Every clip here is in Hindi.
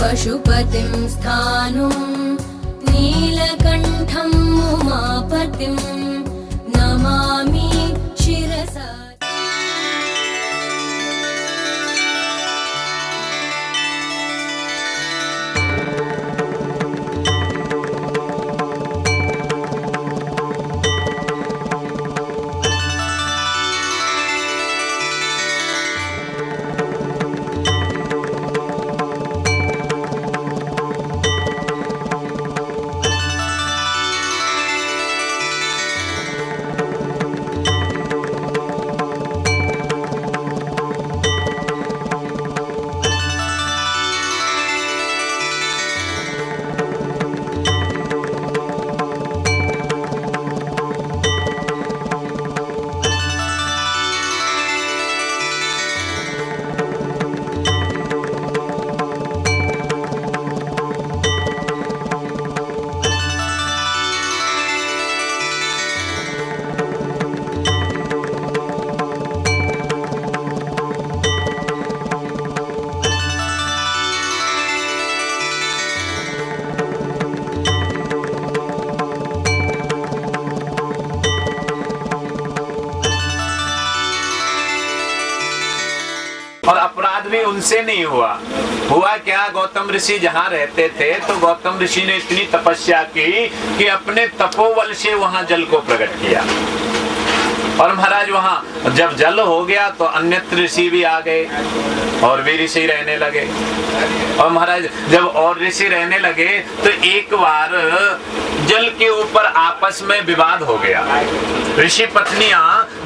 पशुपतिं स्थाणुं नीलकण्ठं उमापतिं नमामि शिरसा। और अपराध भी उनसे नहीं हुआ क्या, गौतम ऋषि जहाँ रहते थे तो गौतम ऋषि ने इतनी तपस्या की कि अपने तपोबल से वहां जल को प्रकट किया। और महाराज वहां जब जल हो गया तो अन्यत्र ऋषि भी आ गए और भी ऋषि रहने लगे। और महाराज जब और ऋषि रहने लगे तो एक बार जल के ऊपर आपस में विवाद हो गया। ऋषि पत्नियां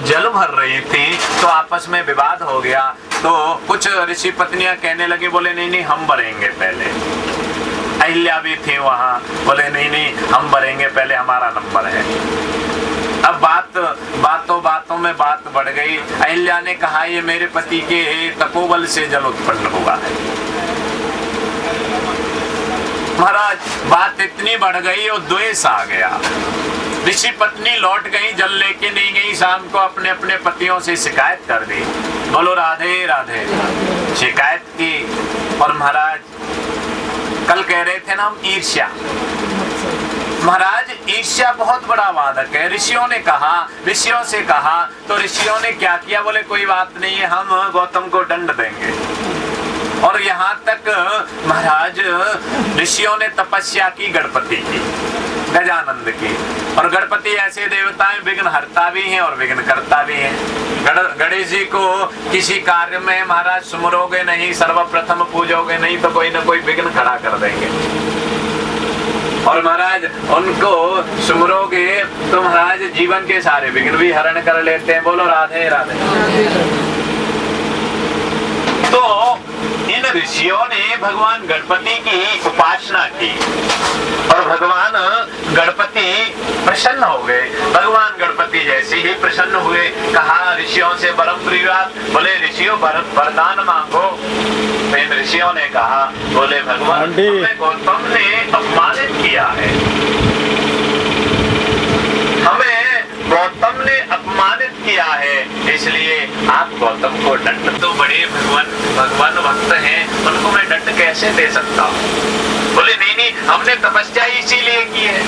जल भर रही थी तो आपस में विवाद हो गया। तो कुछ ऋषि पत्नियां कहने लगे, बोले नहीं नहीं हम भरेंगे पहले। अहिल्या भी थी वहां, बोले नहीं नहीं हम भरेंगे पहले, हमारा नंबर है। अब बातों में बात बढ़ गई। अहिल्या ने कहा ये मेरे पति के तपोबल से जल उत्पन्न हुआ है। महाराज बात इतनी बढ़ गई और द्वेष आ गया। ऋषि पत्नी लौट गई, जल लेके नहीं गई, शाम को अपने अपने पतियों से शिकायत कर दी। बोलो राधे राधे। शिकायत की। और महाराज कल कह रहे थे ना हम ईर्ष्या, महाराज ईर्ष्या बहुत बड़ा वादक है। ऋषियों से कहा तो ऋषियों ने क्या किया, बोले कोई बात नहीं है, हम गौतम को दंड देंगे। और यहाँ तक महाराज ऋषियों ने तपस्या की गणपति की, गजानंद की। और गणपति ऐसे देवता हैं, विघ्न हरता भी हैं और विघ्न करता भी हैं। गणेश जी को किसी कार्य में महाराज सुमरोगे नहीं, सर्वप्रथम पूजोगे नहीं तो कोई ना कोई विघ्न खड़ा कर देंगे। और महाराज उनको सुमरोगे तो महाराज जीवन के सारे विघ्न भी हरण कर लेते हैं। बोलो राधे राधे। तो इन ऋषियों ने भगवान गणपति की उपासना की और भगवान गणपति प्रसन्न हो गए। भगवान गणपति जैसे ही प्रसन्न हुए, कहा ऋषियों से वरम प्रियात, बोले ऋषियों वरदान मांगो। तो इन ऋषियों ने कहा, बोले भगवान हमें गौतम ने अपमानित किया है, हमें गौतम ने अपमानित किया है, इसलिए आप गौतम को दंड, तो बड़े भगवान भक्त हैं, उनको मैं दंड कैसे दे सकता हूँ। बोले नहीं नहीं हमने तपस्या इसीलिए की है।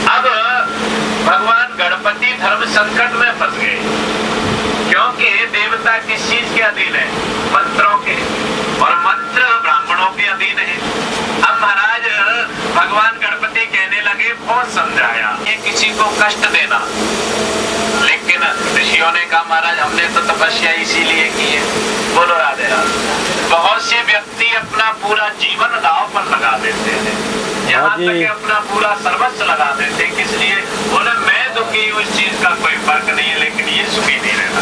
अब भगवान गणपति धर्म संकट में फंस गए, क्योंकि देवता किस चीज के अधीन है, मंत्रों के, और मंत्र ब्राह्मणों के अधीन है। अब महाराज भगवान गणपति कहने लगे, बहुत समझाया ये किसी को कष्ट देना, लेकिन ऋषियों ने कहा महाराज हमने तो तपस्या इसीलिए की है। बोलो राधे राधे। बहुत से व्यक्ति अपना पूरा जीवन दांव पर लगा देते हैं, यहाँ तक कि अपना पूरा सर्वस्व लगा देते हैं। किस लिए? बोले मैं दुखी हूँ, इस चीज का कोई फर्क नहीं है, लेकिन ये सुखी नहीं रहना।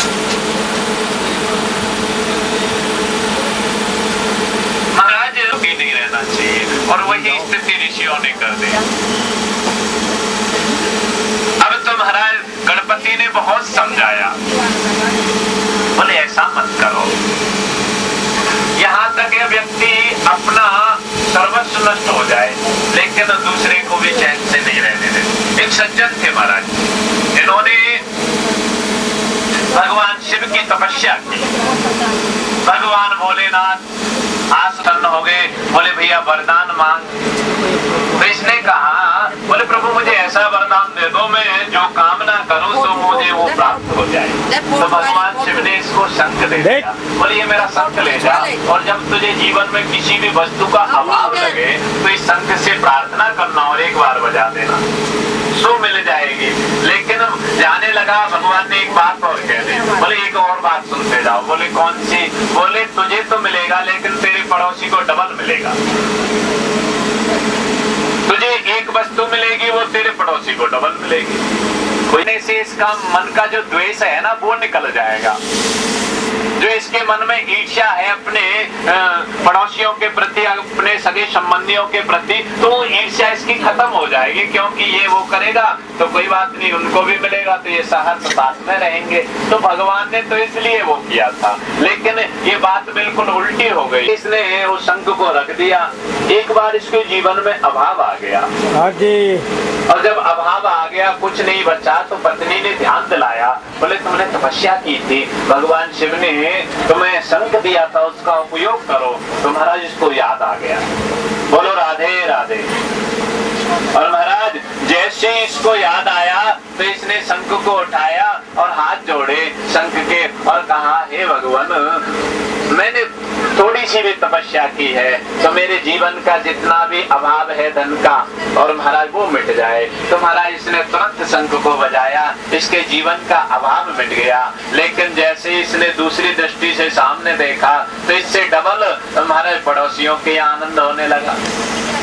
महाराज दुखी नहीं रहना चाहिए, और वही स्थिति ऋषियों ने कर दी। अब तो महाराज गणपति ने बहुत समझाया, बोले ऐसा मत करो, यहाँ तक ये व्यक्ति अपना सर्वस्व नष्ट हो जाए लेकिन दूसरे को भी चैन से नहीं रहने देते। एक सज्जन थे महाराज, इन्होंने भगवान शिव की तपस्या की भगवान भोलेनाथ आसन हो गए, बोले भैया वरदान मांग। तो इसने कहा, बोले प्रभु मुझे ऐसा वरदान दे दो, मैं जो कामना करूं सो मुझे वो प्राप्त हो जाए। तो भगवान शिव ने इसको शंख दे दिया, बोले ये मेरा शंख ले जा, और जब तुझे जीवन में किसी भी वस्तु का अभाव लगे तो इस शंख से प्रार्थना करना और एक बार बजा देना, सो मिल जाएगी। लेकिन जाने लगा, भगवान ने एक बात और कह दी, बोले एक और बात सुनते जाओ। बोले कौन सी? बोले तुझे तो मिलेगा लेकिन तेरे पड़ोसी को डबल मिलेगा। तुझे एक वस्तु मिलेगी, वो तेरे पड़ोसी को डबल मिलेगी। कोई से इसका मन का जो द्वेष है ना वो निकल जाएगा। जो इसके मन में ईर्ष्या है अपने पड़ोसियों के प्रति, अपने सगे संबंधियों के प्रति, तो वो ईर्ष्या इसकी खत्म हो जाएगी, क्योंकि ये वो करेगा तो कोई बात नहीं, उनको भी मिलेगा, तो ये सहर्ष साथ में रहेंगे। तो भगवान ने तो इसलिए वो किया था, लेकिन ये बात बिल्कुल उल्टी हो गई। इसने उस शंख को रख दिया। एक बार इसके जीवन में अभाव आ गया, और जब अभाव आ गया, कुछ नहीं बचा, तो पत्नी ने ध्यान दिलाया, बोले तुमने तपस्या की थी, भगवान शिव ने तुम्हें शंख दिया था, उसका उपयोग करो। तो महाराज इसको याद आ गया। बोलो राधे राधे। और महाराज जैसे इसको याद आया तो इसने शंख को उठाया और हाथ जोड़े शंख के और कहा, हे भगवान, मैंने थोड़ी सी भी तपस्या की है तो मेरे जीवन का जितना भी अभाव है धन का, और महाराज वो मिट जाए। तो महाराज इसने तुरंत शंख को बजाया, इसके जीवन का अभाव मिट गया। लेकिन जैसे इसने दूसरी दृष्टि से सामने देखा तो इससे डबल महाराज पड़ोसियों के आनंद होने लगा।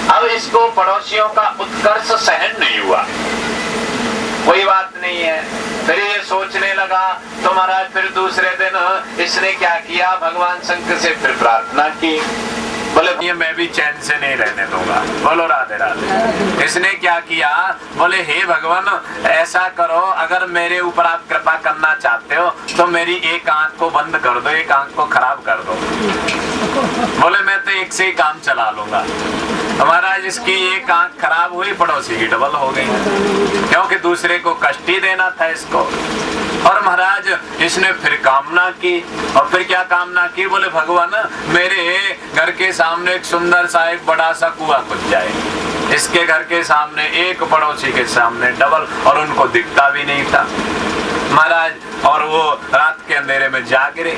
अब इसको पड़ोसियों का उत्कर्ष सहन नहीं हुआ। कोई बात नहीं है, फिर ये सोचने लगा। तो महाराज फिर दूसरे दिन इसने क्या किया, भगवान शंकर से फिर प्रार्थना की, बोले ये मैं भी चैन से नहीं रहने दूंगा। बोलो राधे राधे। इसने क्या किया, बोले हे भगवान ऐसा करो, अगर मेरे ऊपर आप कृपा करना चाहते हो तो मेरी एक आंख को बंद कर दो, एक आंख को खराब कर दो। बोले मैं तो एक से ही काम चला लूंगा। महाराज इसकी एक आंख खराब हुई, पड़ोसी की डबल हो गई, क्योंकि दूसरे को कष्ट ही देना था इसको। और महाराज इसने फिर कामना की, और फिर क्या कामना की, बोले भगवान मेरे घर के सामने एक सुंदर सा एक बड़ा सा कुआं खुद जाए। इसके घर के सामने एक, पड़ोसी के सामने डबल, और उनको दिखता भी नहीं था महाराज। और वो रात के अंधेरे में जा गिरे।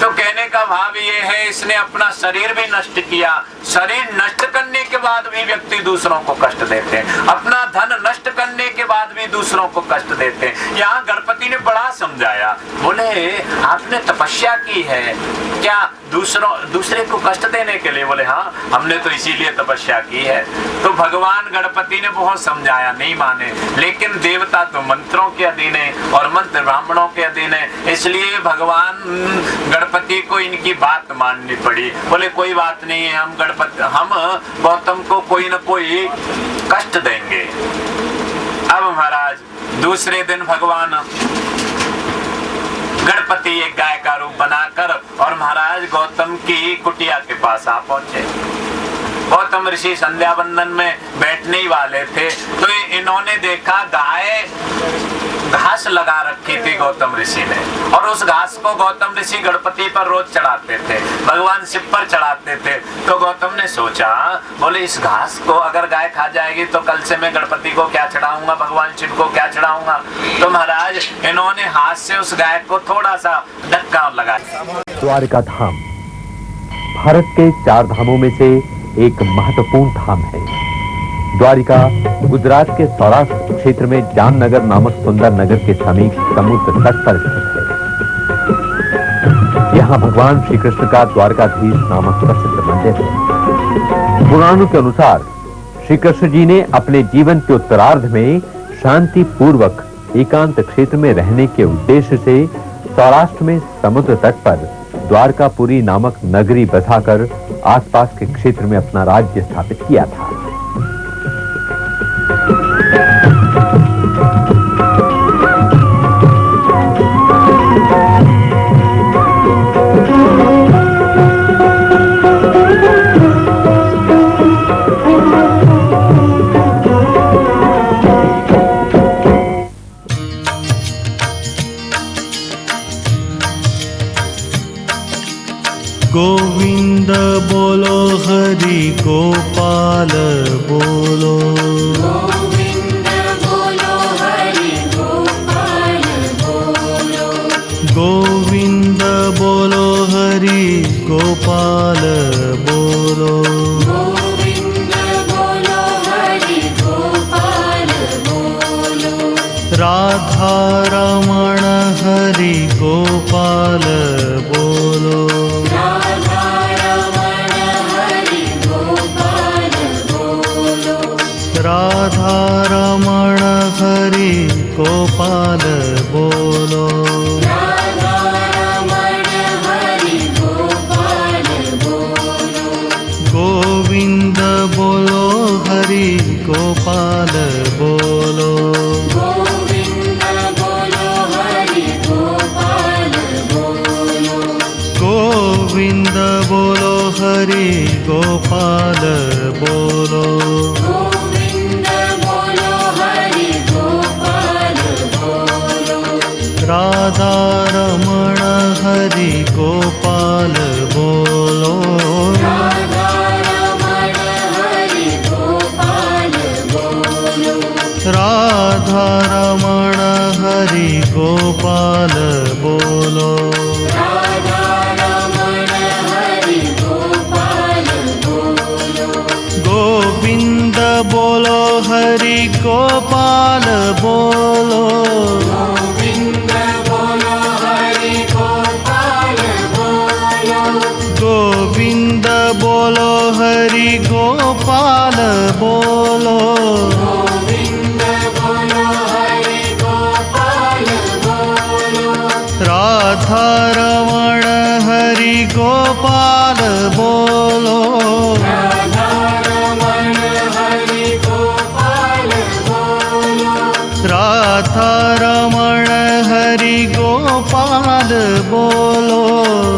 तो कहने का भाव ये है, इसने अपना शरीर भी नष्ट किया। शरीर नष्ट करने के बाद भी व्यक्ति दूसरों को कष्ट देते हैं, अपना धन नष्ट करने के बाद भी दूसरों को कष्ट देते हैं। यहाँ गणपति ने बड़ा समझाया, बोले आपने तपस्या की है क्या दूसरे को कष्ट देने के लिए? बोले हाँ, हमने तो इसीलिए तपस्या की है। तो भगवान गणपति ने बहुत समझाया, नहीं माने। लेकिन देवता तो मंत्रों के अधीन है और मंत्र ब्राह्मणों के अधीन है, इसलिए भगवान गणपति को इनकी बात माननी पड़ी। बोले कोई बात नहीं है, हम गौतम को कोई न कोई कष्ट देंगे। अब महाराज दूसरे दिन भगवान गणपति एक गाय का रूप बनाकर और महाराज गौतम की कुटिया के पास आ पहुंचे। गौतम ऋषि संध्या बंदन में बैठने ही वाले थे, तो इन्होंने देखा गाय घास लगा रखी थी गौतम ऋषि ने, और उस घास को गौतम ऋषि गणपति पर रोज चढ़ाते थे, भगवान शिव पर चढ़ाते थे। तो गौतम ने सोचा, बोले इस घास को अगर गाय खा जाएगी तो कल से मैं गणपति को क्या चढ़ाऊंगा, भगवान शिव को क्या चढ़ाऊंगा। तो महाराज इन्होंने हाथ से उस गाय को थोड़ा सा धक्का लगाया। द्वारका धाम भारत के 4 धामों में से एक महत्वपूर्ण धाम है। द्वारिका गुजरात के सौराष्ट्र क्षेत्र में जामनगर नामक सुंदर नगर के समीप समुद्र तट पर स्थित है। यहाँ भगवान श्री कृष्ण का द्वारकाधीश नामक प्रसिद्ध मंदिर है। पुराणों के अनुसार श्री कृष्ण जी ने अपने जीवन के उत्तरार्ध में शांति पूर्वक एकांत क्षेत्र में रहने के उद्देश्य से सौराष्ट्र में समुद्र तट पर द्वारकापुरी नामक नगरी बसाकर आसपास के क्षेत्र में अपना राज्य स्थापित किया था। गोविंद बोलो हरि गोपाल बोलो गोविंद बोलो हरि गोपाल बोलो गोविंद बोलो हरि गोपाल बोलो गोविंद बोलो हरि गोपाल बोलो राधा रमण हरि गोपाल बोलो राधा रमण हरि गोपाल बोलो राधा रमण हरि गोपाल बोलो राधा रमण हरि गोपाल बोलो गोविंद बोलो हरि गोपाल बोलो गोविंद बोलो हरि गोपाल बोलो गोविंद बोलो हरि गोपाल बोलो गोविंद बोलो हरि गोपाल बोलो राधा रमण हरि गोपाल बोलो राधा रमण हरि गोपाल बोलो राधा रमण हरि गोपाल बोलो राधा रमण हरि गोपाल बोलो गोविंद बोलो हरि गोपाल बोलो गोविंद बोलो हरि गोपाल बोलो गोविंद बोलो हरि गोपाल बोलो गोविंद बोलो हरि गोपाल बोलो राधा रमण हरि गोपाल बोलो राधा रमण हरि गोपाल बोलो राधा रमण हरि गोपाल बोलो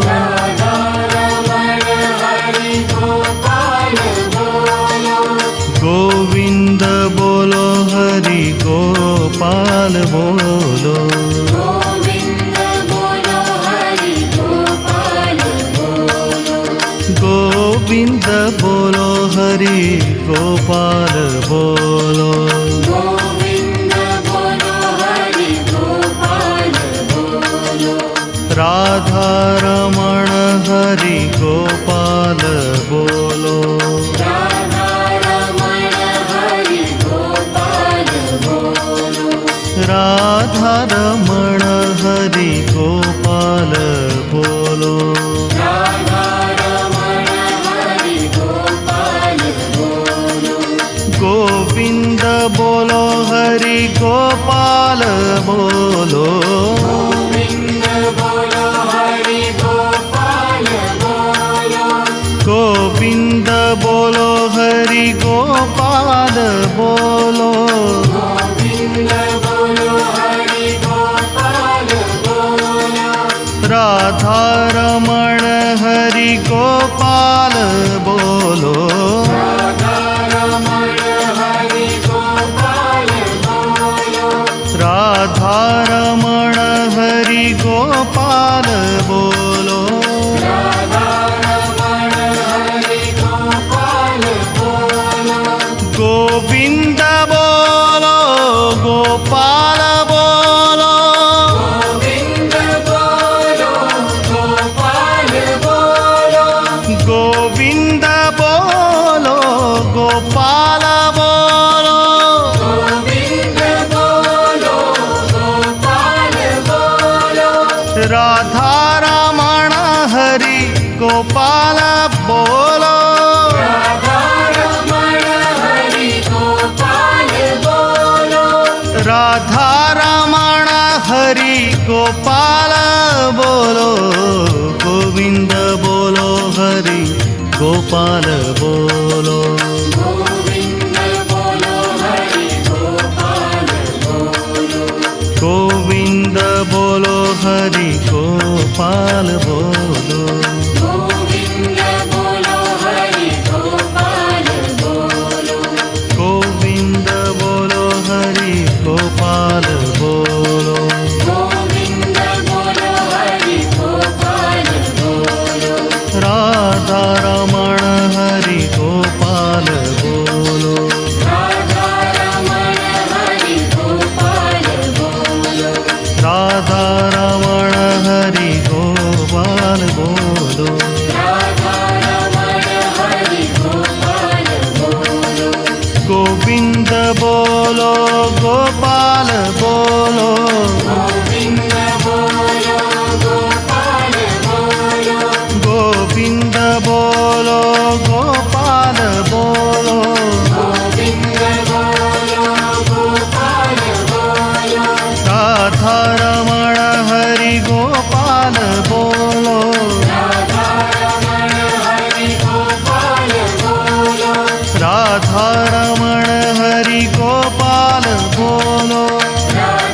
राधा रमण हरि गोपाल बोलो गोविंद बोलो हरि गोपाल बोलो गोविंद बोलो हरि गोपाल बोलो गोविंद बोलो हरि गोपाल बोलो गोविंद बोलो हरि गोपाल बोलो राधा रमण हरि गोपाल बोलो राधा रमण हरि गोपाल बोलो राधा रमण हरि गोपाल बोलो राधा रमण हरि गोपाल बोलो गोविंद बोलो हरि गोपाल बोलो गोविंद बोलो हरि गोपाल बोलो गोविंद बोलो हरि गोपाल बोलो गोविंद बोलो हरि गोपाल बोलो राधा रमण हरि गोपाल बोलो राधा रमण हरि गोपाल बोलो राधा रमण हरि गोपाल बोलो राधा रमण हरि गोपाल बोलो गोविंद बोलो गोपाल बोलो गोविंद बोलो गोपाल बोलो गोविंद बोलो गोपाल बोलो गोविंद बोलो गोपाल बोलो राधा रमण हरि गोपाल बोलो राधा रमण हरि गोपाल बोलो राधा रमण हरि गोपाल बोलो गोविंद बोलो हरि गोपाल बोलो गोविंद बोलो हरि गोपाल बोलो गोविंद बोलो हरि गोपाल बोलो गोविंद बोलो हरि गोपाल बोलो गोविंद बोलो हरि गोपाल बोलो गोविंद बोलो हरि गोपाल बोलो बोलो राधा रमण हरि गोपाल बोलो गोविंद बोलो गोपाल बोलो गोविंद बोलो गोपाल बोलो गोविंद बोलो गोपाल बोलो गोविंद बोलो गोपाल बोलो राधा रमण हरि गोपाल बोलो राधा रमण हरि गोपाल बोलो राधा रमण हरि गोपाल बोलो राधा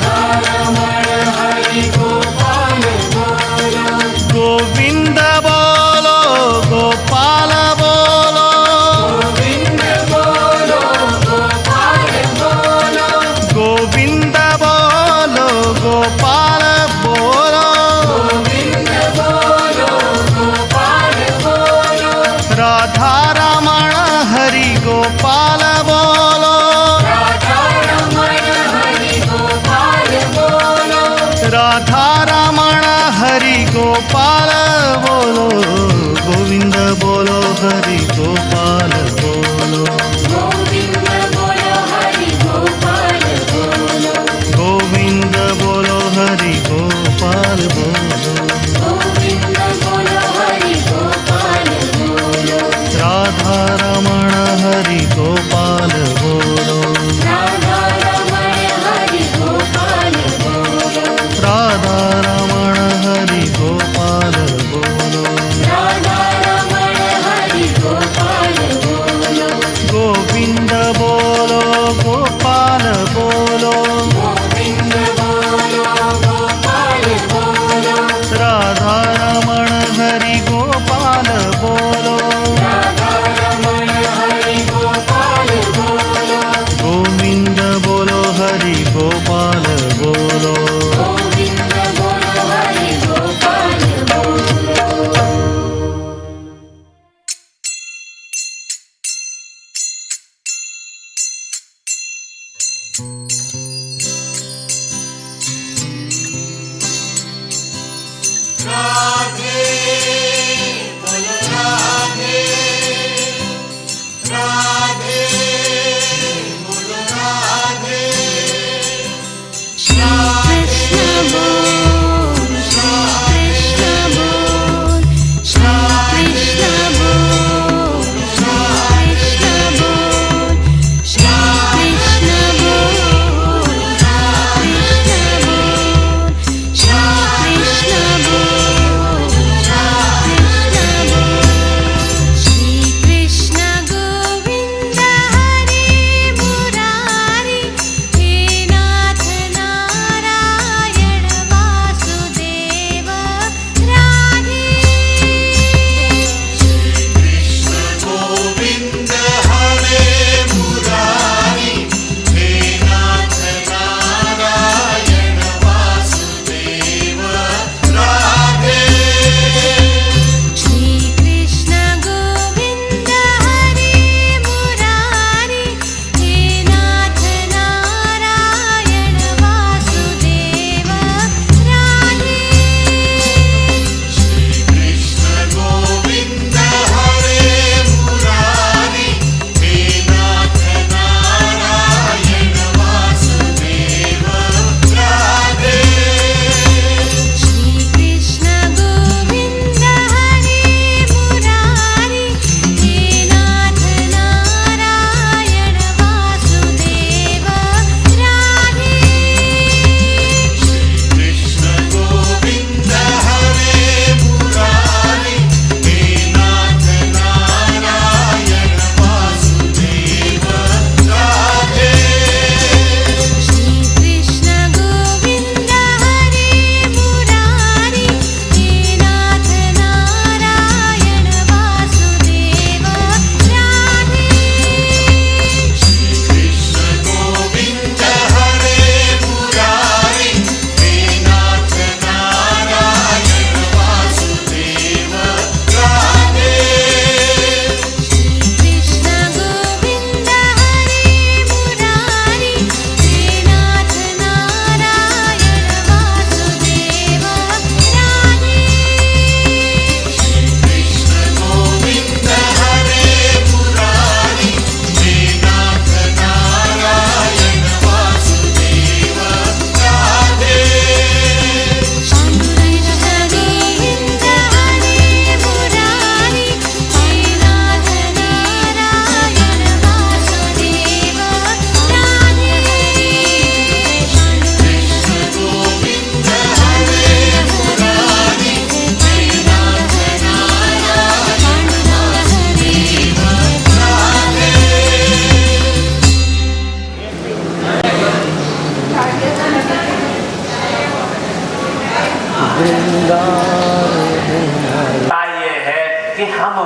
कि हम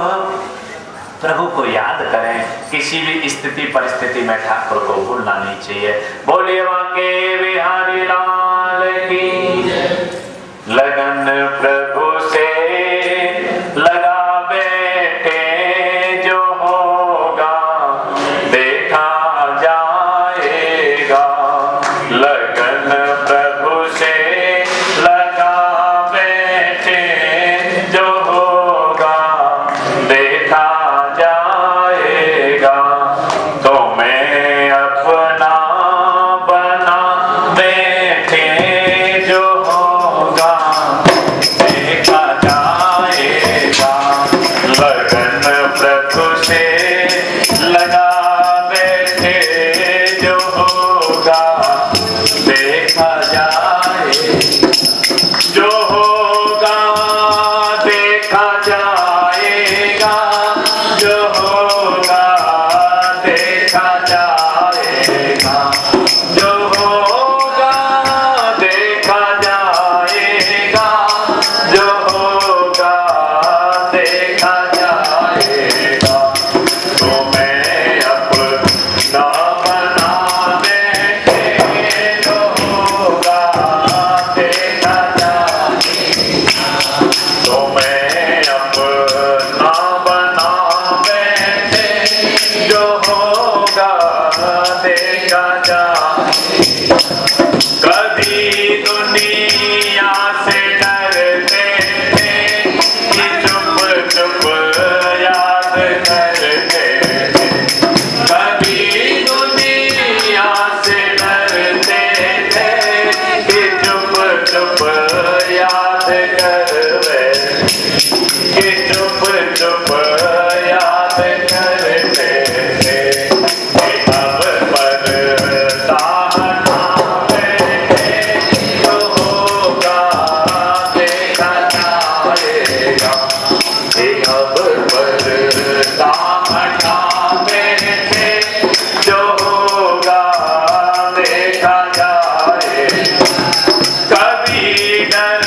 प्रभु को याद करें, किसी भी स्थिति परिस्थिति में ठाकुर को भूलना नहीं चाहिए। बोलिए वाके बिहारी लाल की। लगन प्रभु से लगा बैठे जो होगा देखा जाएगा। लगन प्रभु से लगा बैठे जो होगा देखा जाएगा। तो मैं अपना बना बैठे जो होगा देखा जाएगा। लगन प्रभु से लगा बैठे जो होगा देखा जाए। जो होगा देखा जाएगा। जो होगा देखा जाएगा। जो होगा देखा जाएगा। जो होगा देखा जाएगा। तो मैं अपना बना बैठे जो होगा देखा जाएगा। तो मैं अपना बना बैठे जो होगा देखा जाएगा। कभी दुनिया से डरते थे कि चुप चुप याद करते थे। कभी दुनिया से डरते थे कि चुप चुप याद करते। कि चुप चुप याद करते थे। कि अब पर्दा हटा बैठे जो होगा देखा जाएगा। कि अब पर्दा हटा बैठे जो होगा देखा जाएगा। कभी डर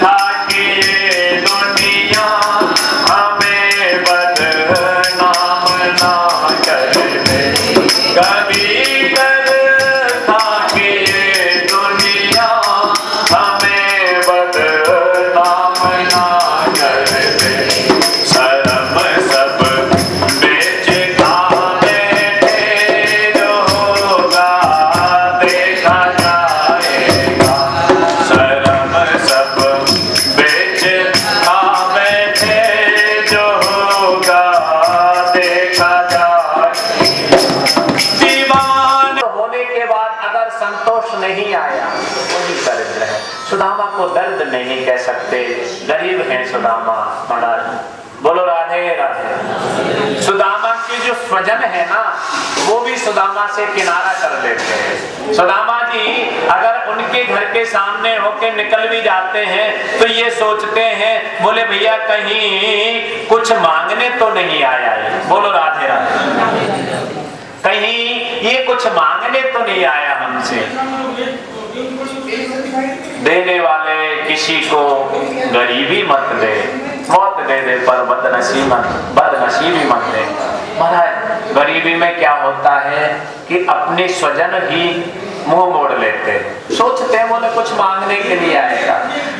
था कि ये दुनिया हमें बदनाम ना कर दे। कभी डर था कि ये दुनिया हमें बदनाम ना कर दे। शर्म सब बेच खा बैठे जो होगा देखा जाएगा। शर्म सब बेच खा बैठे जो होगा देखा जाएगा। दीवान होने के बाद अगर संतोष नहीं आया वही दरिद्र है। सुदामा को दर्द नहीं कह सकते, गरीब हैं सुदामा महाराज। बोलो राधे राधे। सुदामा के जो स्वजन है ना वो भी सुदामा से किनारा कर लेते हैं। सुदामा जी अगर उनके घर के सामने होके निकल भी जाते हैं तो ये सोचते हैं, बोले भैया कहीं कुछ मांगने तो नहीं आया है। बोलो राधे राधे। कहीं ये कुछ मांगने तो नहीं आया हमसे। देने वाले किसी को गरीबी मत दे, मौत दे दे पर बदनसीबी मत दे। महाराज गरीबी में क्या होता है कि अपने स्वजन ही मुंह मोड़ लेते, सोचते हैं बोले कुछ मांगने के लिए आएगा।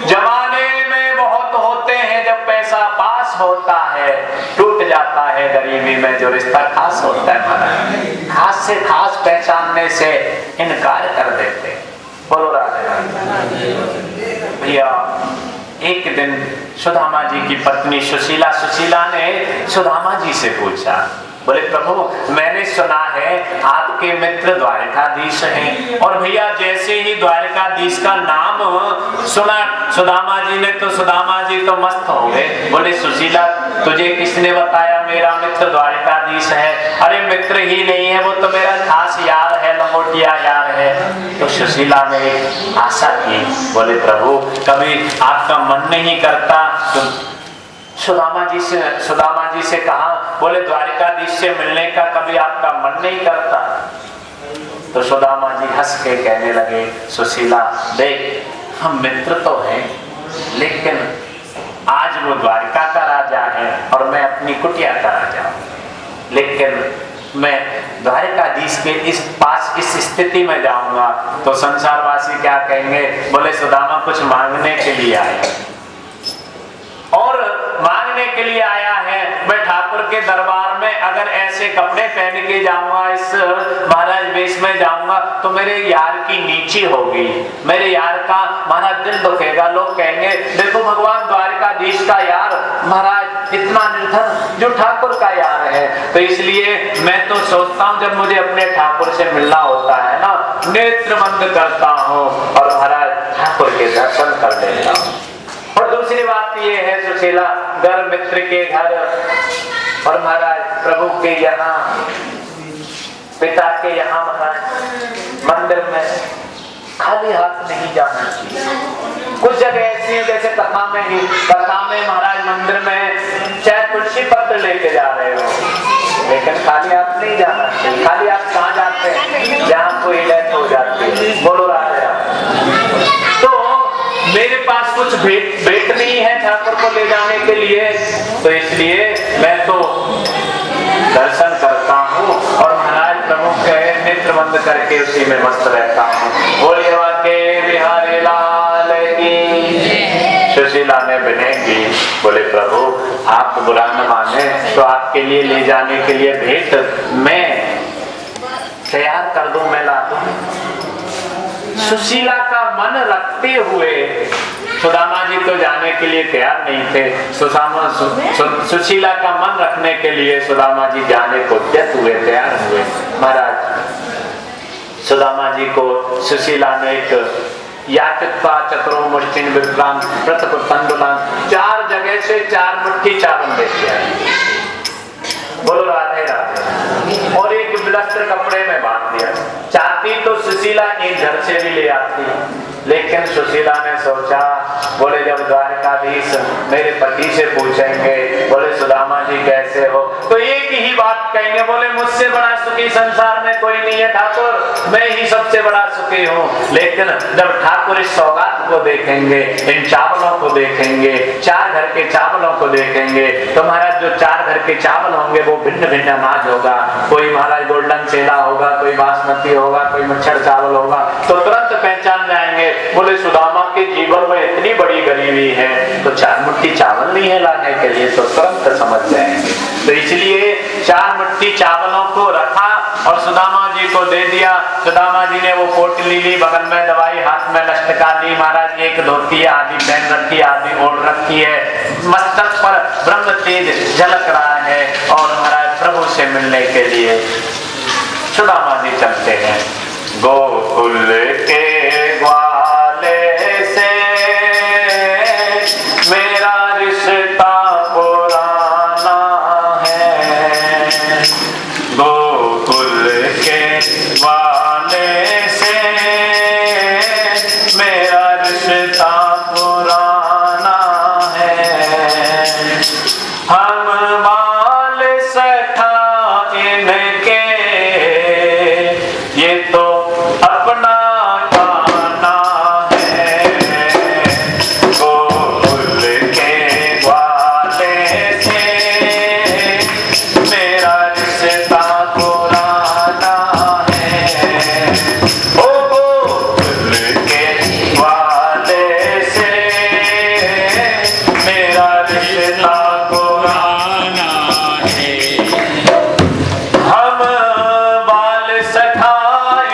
जमाने में बहुत होते हैं जब पैसा पास होता है टूट जाता है गरीबी में जो रिश्ता खास होता है महाराज। खास से खास पहचानने से इनकार कर देते। बोलो राधे। भैया एक दिन सुदामा जी की पत्नी सुशीला ने सुदामा जी से पूछा, बोले प्रभु मैंने सुना है आपके मित्र द्वारकाधीश हैं। और भैया जैसे ही द्वारकाधीश का नाम सुना सुदामा जी ने तो सुदामा जी तो मस्त हो गए। बोले सुशीला तुझे किसने बताया मेरा मित्र द्वारकाधीश है? अरे मित्र ही नहीं है वो तो मेरा खास यार है, लंगोटिया यार है। तो सुशीला ने आशा की, बोले प्रभु कभी आपका मन नहीं करता तो सुदामा जी से कहा, बोले द्वारकाधीश से मिलने का कभी आपका मन नहीं करता? तो सुदामा जी हंस के कहने लगे, सुशीला देख हम मित्र तो हैं लेकिन आज वो द्वारका का राजा है अपनी कुटिया पर आ जाओ। लेकिन मैं द्वारिकाधीश के इस पास इस स्थिति में जाऊंगा तो संसारवासी क्या कहेंगे, बोले सुदामा कुछ मांगने के लिए आया, और मांगने के लिए आया है। मैं ठाकुर के दरबार में अगर ऐसे कपड़े पहन के जाऊंगा, इस महाराज वेश में जाऊंगा तो मेरे यार की नीची होगी, मेरे यार का महाराज दिल दुखेगा। लोग कहेंगे देखो भगवान द्वारिकाधीश का यार महाराज इतना निर्धन, जो ठाकुर का यार है। तो इसलिए मैं तो सोचता हूँ जब मुझे अपने ठाकुर से मिलना होता है ना, नेत्र बंद करता हूँ और महाराज ठाकुर के दर्शन कर लेता हूँ। और दूसरी बात ये है सुशीला, घर मित्र के घर और महाराज प्रभु के यहाँ, पिता के यहाँ महाराज मंदिर में खाली हाथ नहीं जाना चाहिए। कुछ जगह ऐसी है जैसे कथा में महाराज मंदिर में चाहे तुलसी पत्र लेके जा रहे हो, लेकिन खाली हाथ नहीं जाना चाहिए। खाली हाथ कहाँ जाते हैं, जहाँ कोई डेथ हो जाती है। बोलो राधे। तो मेरे पास कुछ भेंट नहीं है ठाकुर को ले जाने के लिए, तो इसलिए मैं तो दर्शन करता हूँ और महाराज प्रभु के नेत्र बंद करके उसी में मस्त रहता हूँ। बोलिए के बिहारी लाल की। सुशीला ने विनय की, बोले प्रभु आप बुरा न माने तो आपके लिए ले जाने के लिए भेंट मैं तैयार कर दूं, मैं ला दूं। सुशीला का मन रखते हुए सुदामा जी तो जाने के लिए तैयार नहीं थे। सुशीला का मन रखने के लिए सुदामा जी जाने को तैयार हुए। महाराज सुदामा जी को सुशीला ने एक याचिका चक्रो मुष्टिन विप्राम प्रतप तंडुलान 4 जगह से 4 मुट्ठी चावल दे दिया। बोलो राधे राधे। और एक बिलस्त्र कपड़े में बांध दिया। चाहती तो सुशीला एक घर से भी ले आती, लेकिन सुशीला ने सोचा, बोले जब द्वारकाधीश मेरे पति से पूछेंगे बोले सुदामा जी कैसे हो, तो एक ही बात कहेंगे, बोले मुझसे बड़ा सुखी संसार में कोई नहीं है ठाकुर, मैं ही सबसे बड़ा सुखी हूँ। लेकिन जब ठाकुर इस सौगात को देखेंगे, इन चावलों को देखेंगे, 4 घर के चावलों को देखेंगे, तो महाराज जो 4 घर के चावल होंगे वो भिन्न भिन्न अनाज होगा। कोई महाराज गोल्डन चेला होगा, कोई बासमती होगा, कोई मच्छर चावल होगा, तो तुरंत पहचान जाएंगे। बोले सुदामा के जीवन में इतनी बड़ी गरीबी है तो 4 मुट्ठी चावल नहीं है लाने के लिए, तो तुरंत समझ जाएंगे। तो इसलिए 4 मुट्ठी चावलों को रखा और सुदामा जी को दे दिया। सुदामा जी ने वो पोटली ली, बगल में दवाई, हाथ में लष्टका ली। महाराज एक धोती आदि पहन रखी, आदि ओढ़ रखी है, मस्तक पर ब्रह्म तेज झलक रहा है और महाराज प्रभु से मिलने के लिए सुदामा जी चलते हैं। गोकुल के ग्वाले से मेरा रिश्ता पुराना है, गोकुल के ग्वाले से मेरा रिश्ता पुराना है। हम बाल सखा इनके ये तो अपना गाना है, गोकुल के ग्वाले से मेरा रिश्ता पुराना है। ओ गोकुल के ग्वाले से मेरा रिश्ता पुराना है। हम बाल सखा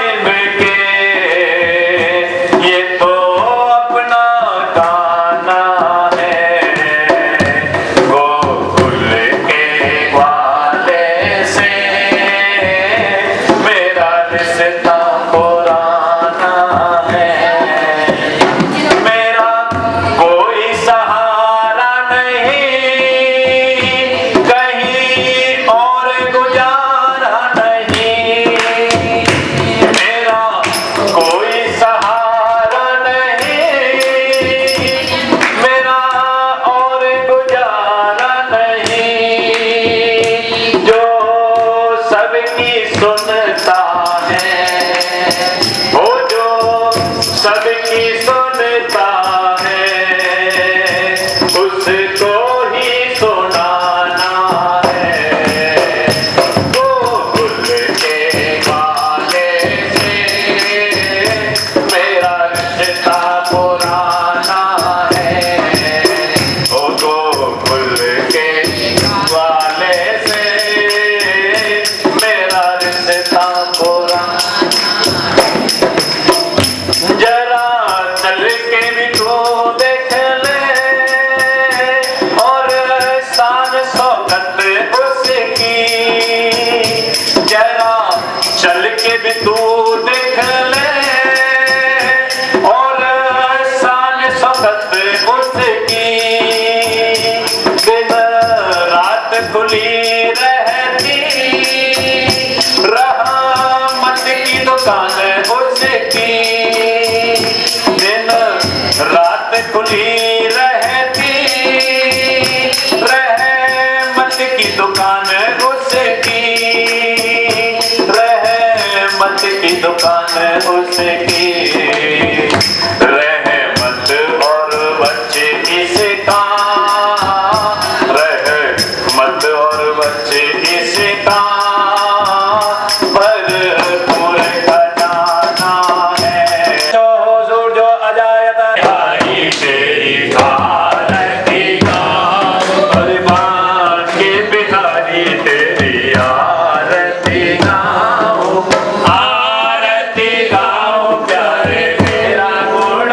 इनके ये तो अपना गाना है, गोकुल खुली रहती, रहमत की दुकान उसकी, दिन रात खुली रहती, रहमत की दुकान उसकी, रहमत की दुकान उसकी, रहमत और बच्चे इसका, रहमत और बच्चे इसका भरपूर खजाना है। जो हुजूर जो अजायत आई तेरी आरती गाओ, कुर्बान के बिहारी तेरी आरती गाओ, आरती गाओ प्यारे मेरा गुण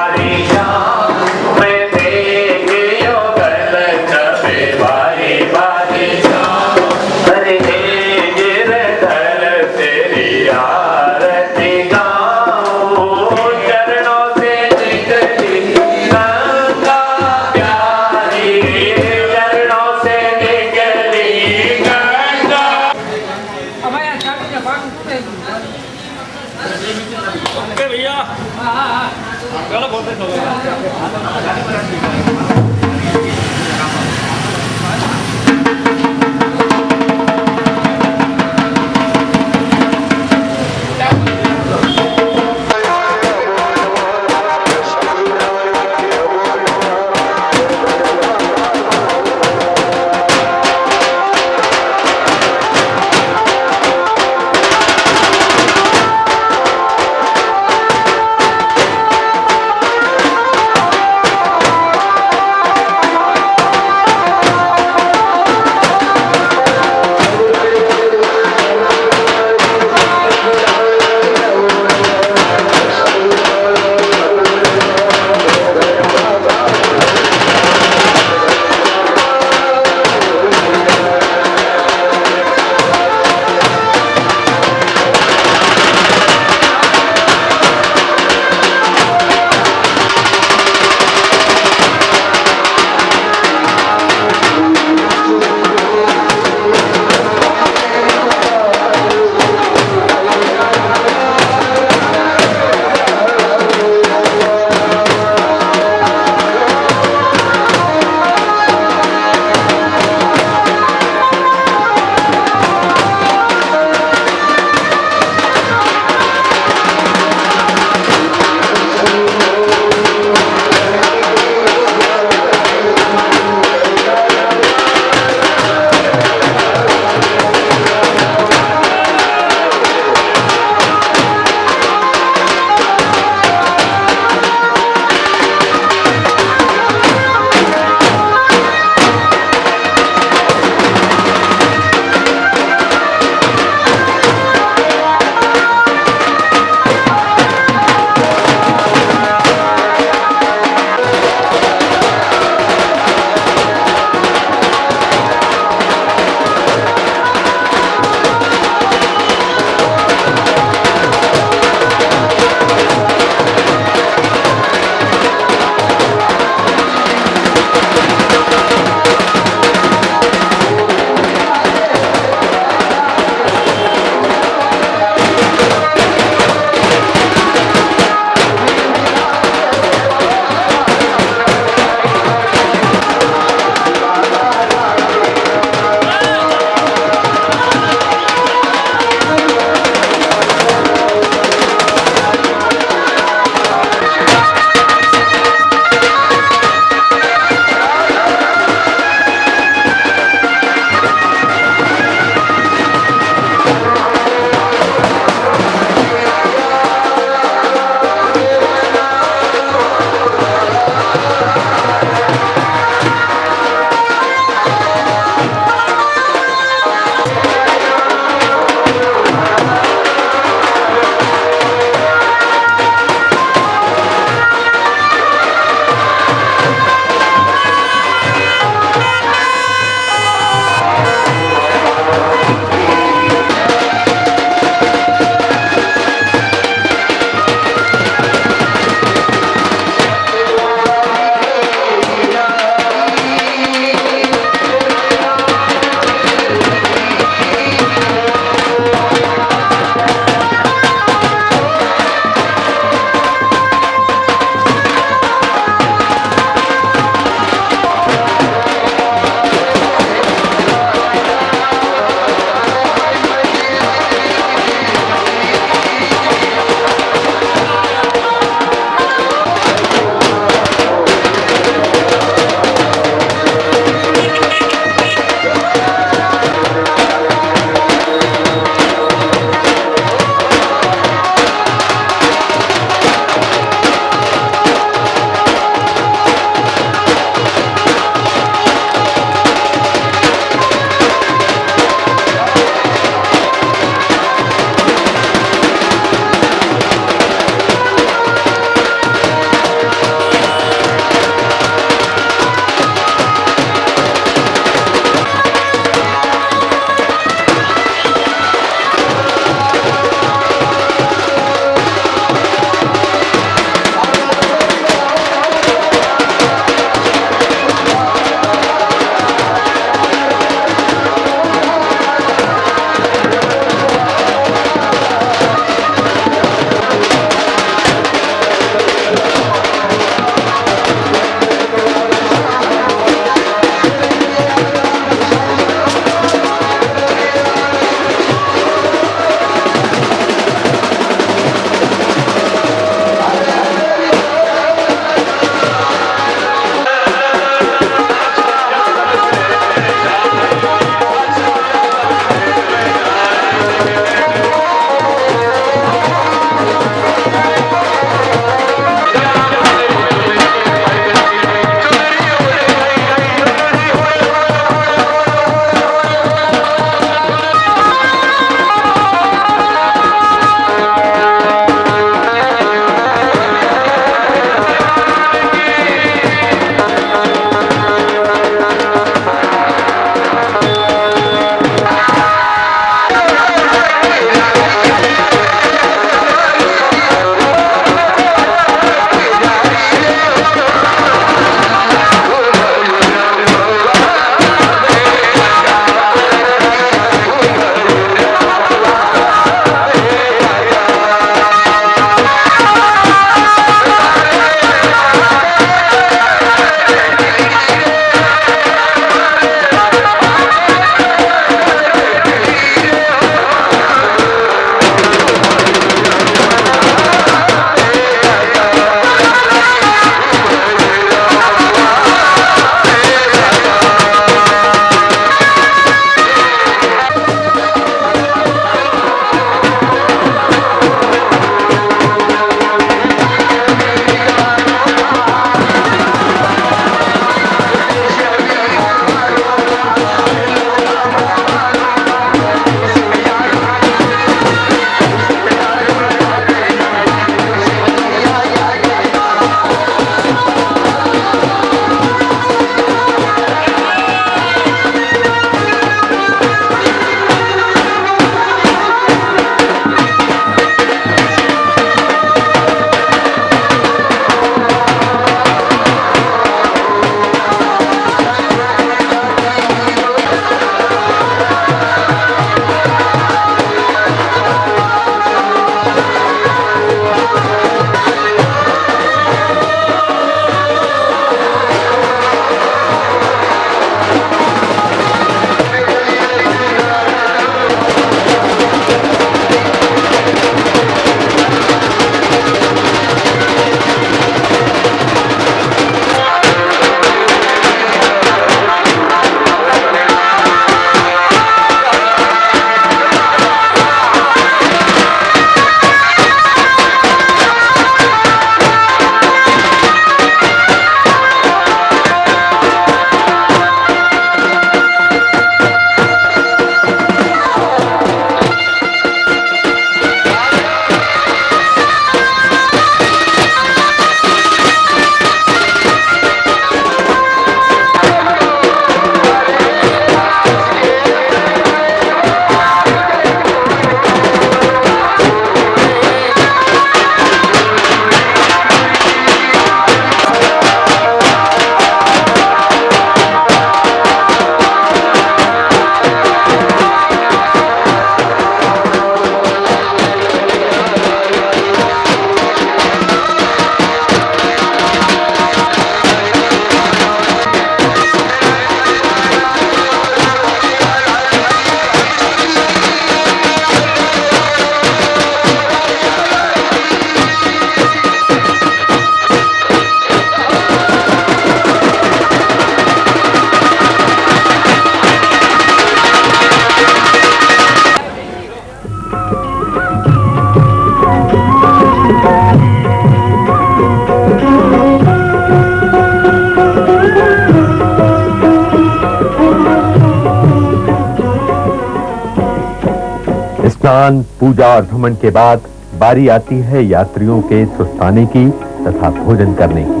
स्नान, पूजा और भ्रमण के बाद बारी आती है यात्रियों के सुस्ताने की तथा भोजन करने की।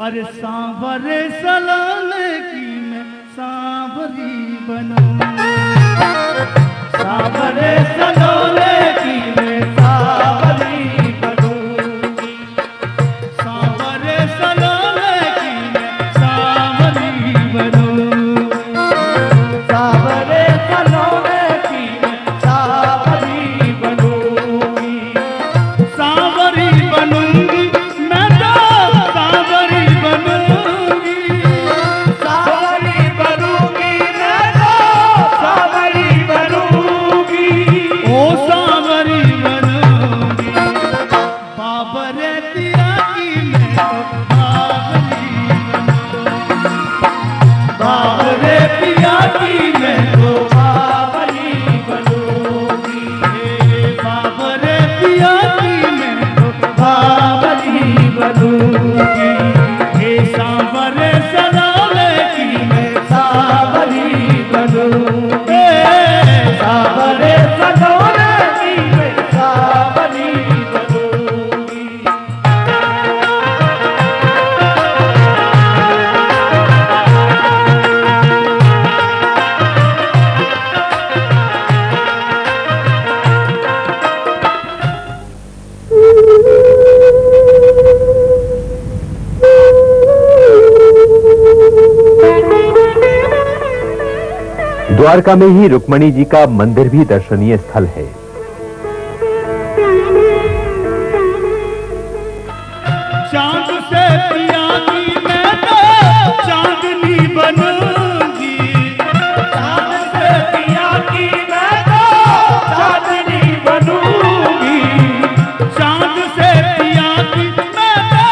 अरे सांवरे सलाले की मैं सांवरी बनूं, सांवरे सलाले की मैं सांवरी बनूंगी, सांवरे सलाले की मैं सांवरी बनूंगी, सांवरे सलाले की मैं सांवरी बनूंगी, सांवरी बनूंगी मैं तो सांवरी बनूंगी, सांवरी बनूंगी मैं तो सांवरी बनूंगी, ओ सांवरी बनूंगी, बाबरे पिया की मैं तो सांवरी बनूंगी, बाबरे पिया की मैं तो सांवरी बनूंगी, बाबरे पिया की मैं तो सांवरी बनूंगी, हे सांवरे सलाले की मैं सांवरी बनूंगी, सांवरे सलाले की मैं सांवरी बनूंगी। द्वारका में ही रुक्मणी जी का मंदिर भी दर्शनीय स्थल है। चांद से पिया की मैं तो चांदनी बनूंगी, चांद से पिया की मैं तो चांदनी बनूंगी, चांद से पिया की मैं तो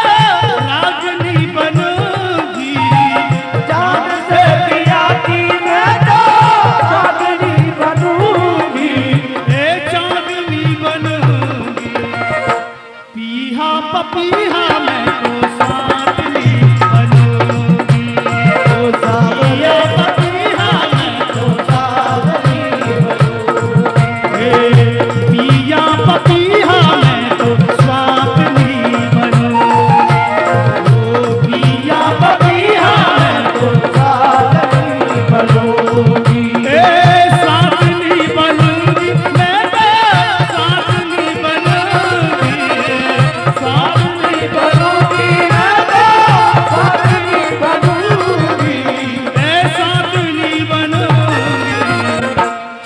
रागनी बनूंगी, चांद से पिया की मैं तो चांदनी बनूंगी, ए चांदनी बनूंगी, पीहा पपीहा मैं तो साधनी बनूंगी, ओ सावरिया पपीहा मैं तो साधनी बनूंगी, पिया पपीहा मैं तो साधनी बनूंगी, ओ पिया पपीहा मैं तो साधनी बनूंगी, साधनी बनूंगी मैं तो साधनी बनूंगी, साधनी बनूंगी मैं तो साधनी बनूंगी, साधनी बनूंगी,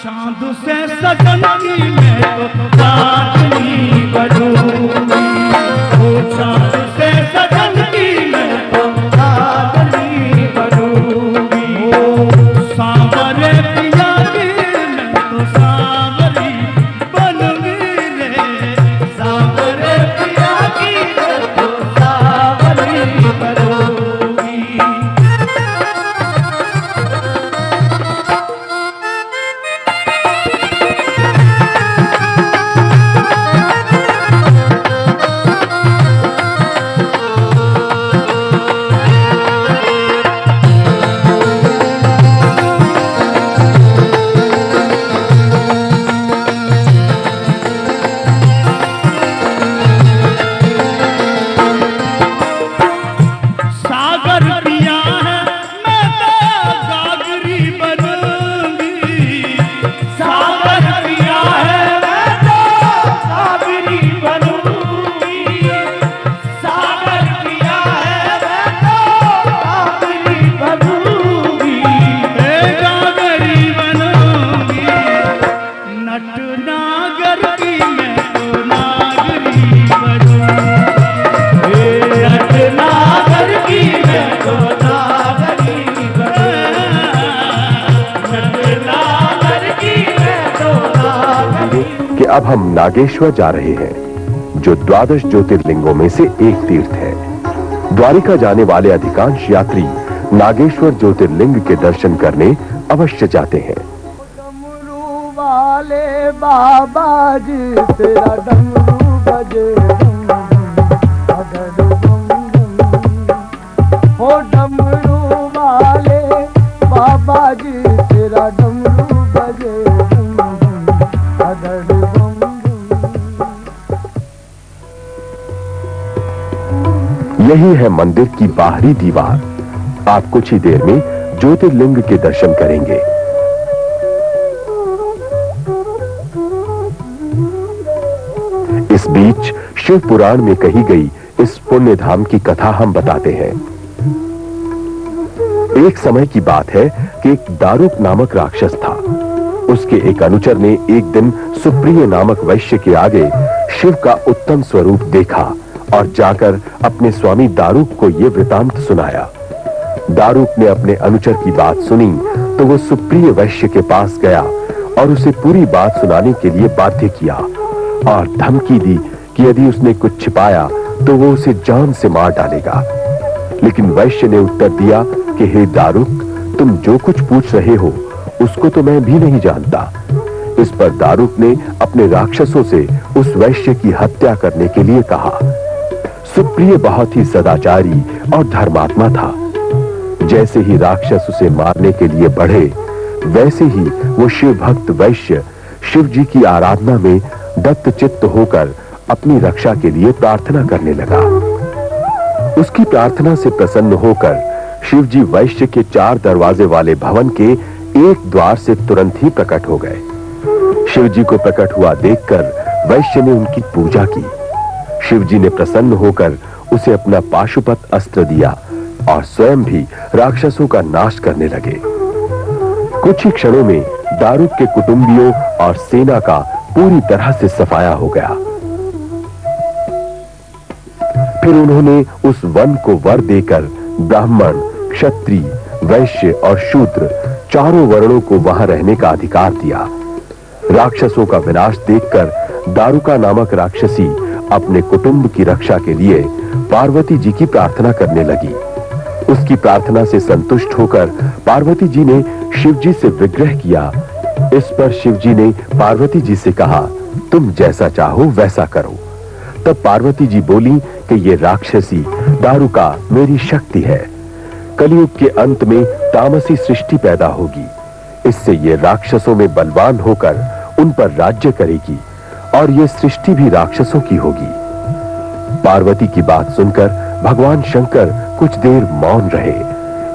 चांद से सजन की मैं तो साधनी बनूंगी, ओ चांद से सजन की मैं तो साधनी बनूंगी, ओ सांवरे पिया की मैं तो सांवरी बनूंगी रे, सांवरे पिया की मैं तो सांवरी बनूंगी। अब हम नागेश्वर जा रहे हैं, जो 12 ज्योतिर्लिंगों में से एक तीर्थ है। द्वारिका जाने वाले अधिकांश यात्री नागेश्वर ज्योतिर्लिंग के दर्शन करने अवश्य जाते हैं। डमरू वाले बाबा जी तेरा डमरू बजे बम बम, अगर बम बम। हो डमरू वाले बाबा जी तेरा डमरू बजे बम बम, अगर बम बम। यही है मंदिर की बाहरी दीवार। आप कुछ ही देर में ज्योतिर्लिंग के दर्शन करेंगे। इस बीच शिव पुराण में कही गई इस पुण्य धाम की कथा हम बताते हैं। एक समय की बात है कि एक दारुक नामक राक्षस था। उसके एक अनुचर ने एक दिन सुप्रिय नामक वैश्य के आगे शिव का उत्तम स्वरूप देखा और जाकर अपने स्वामी दारुक को यह वृतांत सुनाया। दारुक ने अपने अनुचर की बात सुनी तो वो सुप्रिय वैश्य के पास गया और उसे पूरी बात सुनाने के लिए बाध्य किया और धमकी दी कि यदि उसने कुछ छिपाया तो वो उसे जान से मार डालेगा। लेकिन वैश्य ने उत्तर दिया कि हे दारुक, तुम जो कुछ पूछ रहे हो उसको तो मैं भी नहीं जानता। इस पर दारुक ने अपने राक्षसों से उस वैश्य की हत्या करने के लिए कहा। सुप्रिय बहुत ही सदाचारी और धर्मात्मा था। जैसे ही राक्षस उसे मारने के लिए बढ़े, वैसे ही वो शिव भक्त वैश्य शिव जी की आराधना में दत्त चित्त होकर अपनी रक्षा के लिए प्रार्थना करने लगा। उसकी प्रार्थना से प्रसन्न होकर शिव जी वैश्य के 4 दरवाजे वाले भवन के एक द्वार से तुरंत ही प्रकट हो गए। शिव जी को प्रकट हुआ देखकर वैश्य ने उनकी पूजा की। शिव जी ने प्रसन्न होकर उसे अपना पाशुपत अस्त्र दिया और स्वयं भी राक्षसों का नाश करने लगे। कुछ ही क्षणों में दारुक के कुटुंबियों और सेना का पूरी तरह से सफाया हो गया। फिर उन्होंने उस वन को वर देकर ब्राह्मण, क्षत्रिय, वैश्य और शूद्र चारों वर्णों को वहां रहने का अधिकार दिया। राक्षसों का विनाश देखकर दारुका नामक राक्षसी अपने कुटुंब की रक्षा के लिए पार्वती जी की प्रार्थना करने लगी। उसकी प्रार्थना से संतुष्ट होकर पार्वती जी ने शिव जी से विग्रह किया। इस पर शिव जी ने पार्वती जी से कहा, तुम जैसा चाहो वैसा करो। तब पार्वती जी बोली कि ये राक्षसी दारुका मेरी शक्ति है। कलयुग के अंत में तामसी सृष्टि पैदा होगी। इससे ये राक्षसों में बलवान होकर उन पर राज्य करेगी और ये सृष्टि भी राक्षसों की होगी। पार्वती की बात सुनकर भगवान शंकर कुछ देर मौन रहे,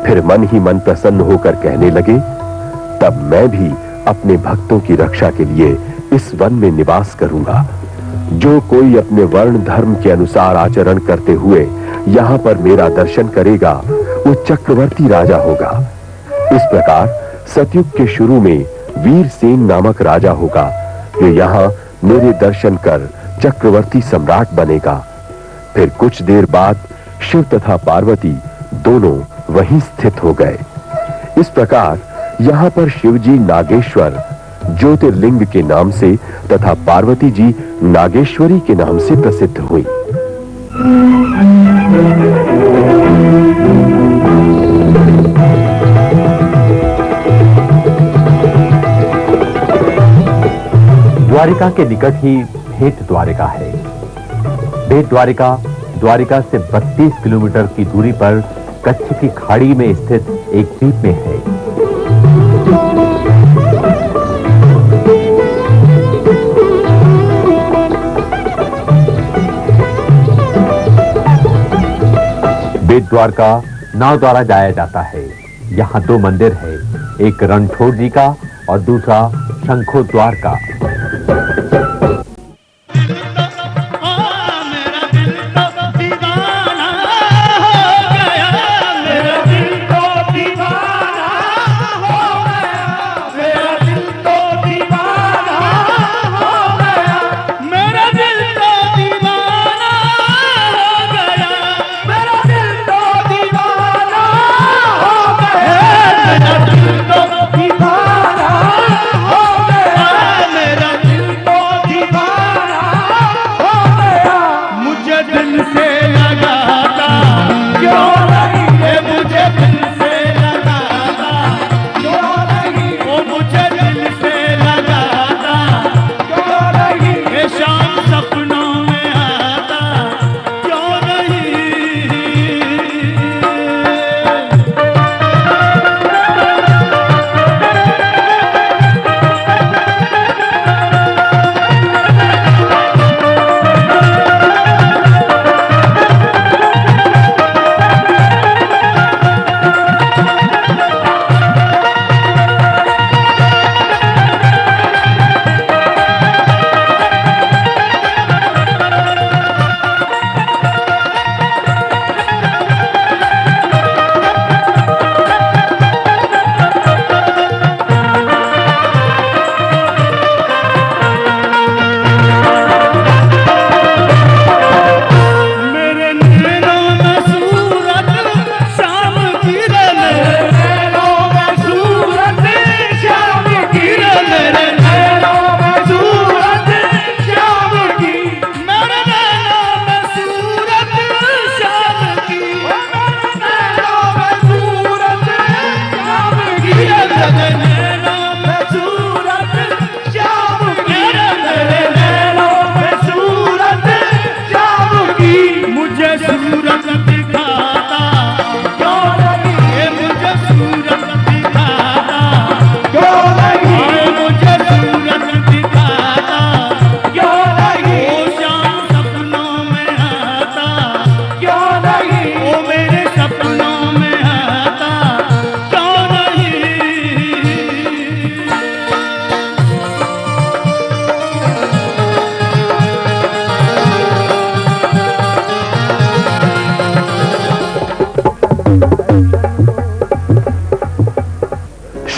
फिर मन ही मन प्रसन्न होकर कहने लगे, तब मैं भी अपने भक्तों की रक्षा के लिए इस वन में निवास करूंगा। जो कोई अपने वर्ण धर्म के अनुसार आचरण करते हुए यहाँ पर मेरा दर्शन करेगा वो चक्रवर्ती राजा होगा। इस प्रकार सतयुग के शुरू में वीरसेन नामक राजा होगा जो यहाँ मेरे दर्शन कर चक्रवर्ती सम्राट बनेगा। फिर कुछ देर बाद शिव तथा पार्वती दोनों वहीं स्थित हो गए। इस प्रकार यहाँ पर शिव जी नागेश्वर ज्योतिर्लिंग के नाम से तथा पार्वती जी नागेश्वरी के नाम से प्रसिद्ध हुई। द्वारिका के निकट ही भेट द्वारिका है। भेट द्वारिका द्वारिका से 32 किलोमीटर की दूरी पर कच्छ की खाड़ी में स्थित एक द्वीप में है। बेट द्वारका नाव द्वारा जाया जाता है। यहाँ 2 मंदिर है, एक रणछोड़ जी का और दूसरा शंखोद्वार का। दीवाना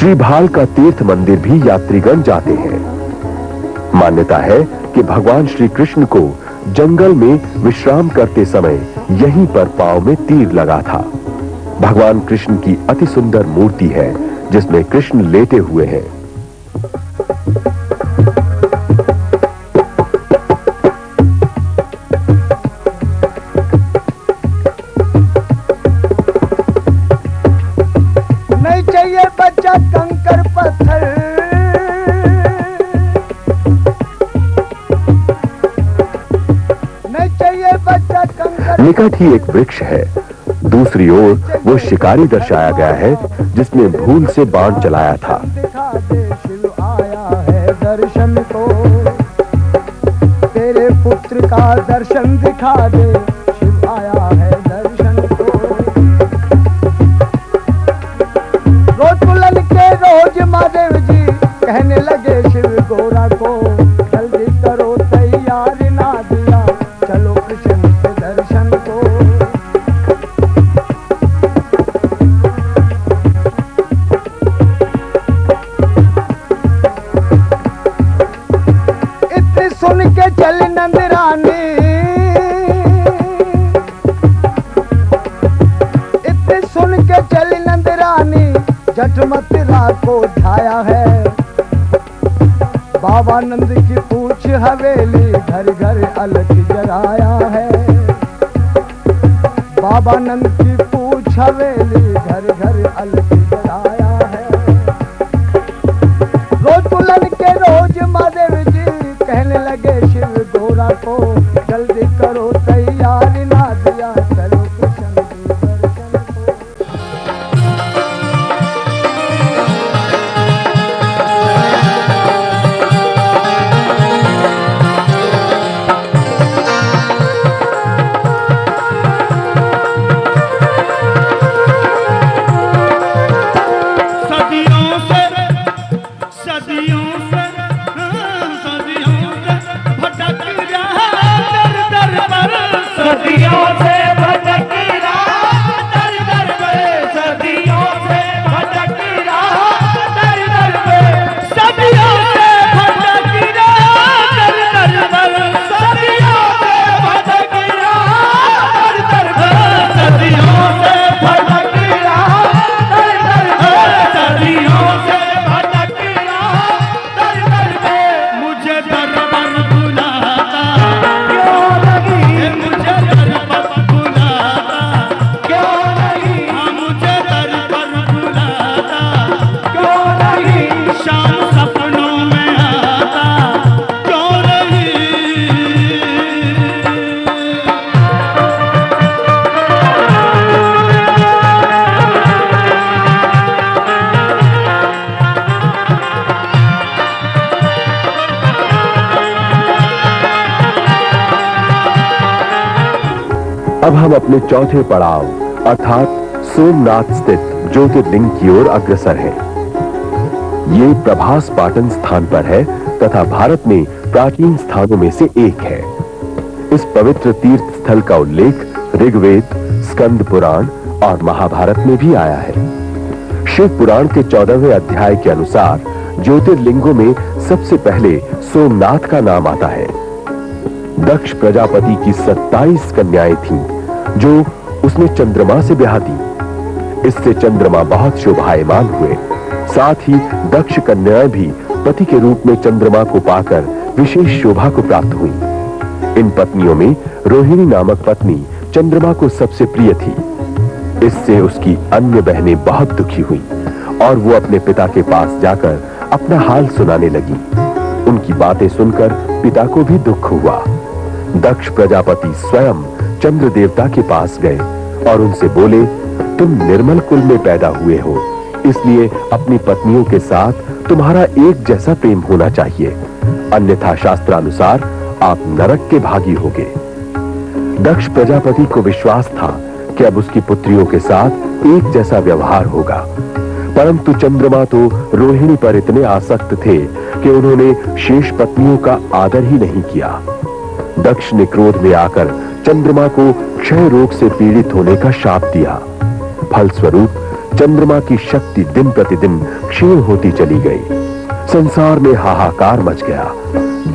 श्री भाल का तीर्थ मंदिर भी यात्रीगण जाते हैं। मान्यता है कि भगवान श्री कृष्ण को जंगल में विश्राम करते समय यहीं पर पांव में तीर लगा था। भगवान कृष्ण की अति सुंदर मूर्ति है जिसमें कृष्ण लेटे हुए हैं। नहीं चाहिए बच्चा कंकर पत्थर, नहीं चाहिए बच्चा कंकर। निकट ही एक वृक्ष है। दूसरी ओर वो शिकारी दर्शाया गया है जिसने भूल से बाण चलाया था। दिखा दे शिव आया है दर्शन को, तेरे पुत्र का दर्शन दिखा दे, शिव आया है दर्शन को। रोज बुलन के रोज महादेव जी कहने लगे शिव गोरा को, जल्दी करो तैयार ना दिया, चलो कृष्ण के दर्शन को। इतने सुन के चल नंदरानी, इतने सुन के चल नंदरानी, जटमतिरा को ढाया है। बाबा नंद की पूछ हवेली, घर घर अलख जगाया है। बाबा नंद की पूछ हवेली, घर घर अलख जगाया है। रोज बुलन के रोज महादेव जी कहने लगे शिव गोरा को, जल्दी करो तैयार ना दिया, चलो कृष्ण के दर्शन को। सदियों से सदियों से सदियों से भटक रहा दर दर पर, सदियों से भटक रहा दर दर पर, सदियों से भटक रहा दर दर पर, सदियों से भटक रहा दर दर पर, सदियों से भटक रहा दर दर पर, सदियों से भटक रहा दर दर पर, सदियों से भटक रहा दर दर पर। मुझे दर पर बुलाता क्यों नहीं, मुझे दर पर बुलाता क्यों नहीं, हाँ मुझे दर पर बुलाता क्यों नहीं, शाम सपनों में आता क्यों नहीं। अब हम अपने चौथे पड़ाव अर्थात सोमनाथ स्थित ज्योतिर्लिंग की ओर अग्रसर हैं। ये प्रभास पाटन स्थान पर है तथा भारत में प्राचीन स्थानों में से एक है। इस पवित्र तीर्थ स्थल का उल्लेख ऋग्वेद, स्कंद पुराण और महाभारत में भी आया है। शिव पुराण के 14वें अध्याय के अनुसार ज्योतिर्लिंगों में सबसे पहले सोमनाथ का नाम आता है। दक्ष प्रजापति की 27 कन्याएं थीं जो उसने चंद्रमा से ब्याह दी। इससे चंद्रमा बहुत शोभायमान हुए। साथ ही दक्ष कन्याएं भी पति के रूप में चंद्रमा को पाकर विशेष शोभा को प्राप्त हुई। इन पत्नियों में रोहिणी नामक पत्नी चंद्रमा को सबसे प्रिय थी। इससे उसकी अन्य बहनें बहुत दुखी हुई और वो अपने पिता के पास जाकर अपना हाल सुनाने लगी। उनकी बातें सुनकर पिता को भी दुख हुआ। दक्ष प्रजापति स्वयं चंद्र देवता के पास गए और उनसे बोले, तुम निर्मल कुल में पैदा हुए हो, इसलिए अपनी पत्नियों के साथ तुम्हारा एक जैसा प्रेम होना चाहिए, अन्यथा शास्त्रानुसार आप नरक के भागी होगे। दक्ष प्रजापति को विश्वास था कि अब उसकी पुत्रियों के साथ एक जैसा व्यवहार होगा, परंतु चंद्रमा तो रोहिणी पर इतने आसक्त थे कि उन्होंने शेष पत्नियों का आदर ही नहीं किया। दक्ष ने क्रोध में आकर चंद्रमा को क्षय रोग से पीड़ित होने का शाप दिया। फलस्वरूप चंद्रमा की शक्ति दिन प्रतिदिन क्षीण होती चली गई। संसार में हाहाकार मच गया।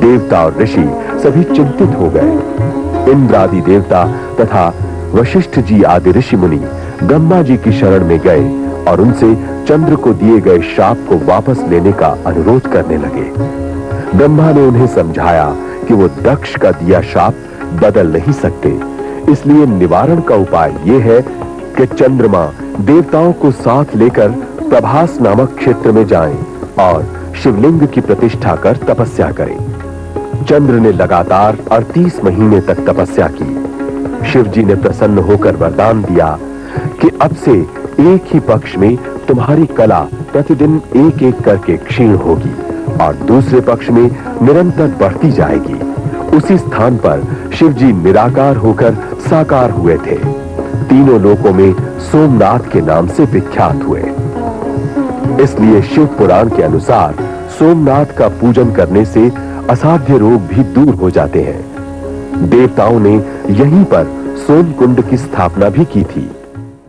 देवता और ऋषि सभी चिंतित हो गए। इंद्र आदि देवता तथा वशिष्ठ जी आदि ऋषि मुनि ब्रह्मा जी की शरण में गए और उनसे चंद्र को दिए गए शाप को वापस लेने का अनुरोध करने लगे। ब्रह्मा ने उन्हें समझाया कि वो दक्ष का दिया शाप बदल नहीं सकते, इसलिए निवारण का उपाय ये है कि चंद्रमा देवताओं को साथ लेकर प्रभास नामक क्षेत्र में जाएं और शिवलिंग की प्रतिष्ठा कर तपस्या करें। चंद्र ने लगातार 38 महीने तक तपस्या की। शिव जी ने प्रसन्न होकर वरदान दिया कि अब से एक ही पक्ष में तुम्हारी कला प्रतिदिन एक एक करके क्षीण होगी और दूसरे पक्ष में निरंतर बढ़ती जाएगी। उसी स्थान पर शिव जी निराकार होकर साकार हुए थे। तीनों लोकों में सोमनाथ के नाम से विख्यात हुए। इसलिए शिव पुराण के अनुसार सोमनाथ का पूजन करने से असाध्य रोग भी दूर हो जाते हैं। देवताओं ने यहीं पर सोमकुंड की स्थापना भी की थी।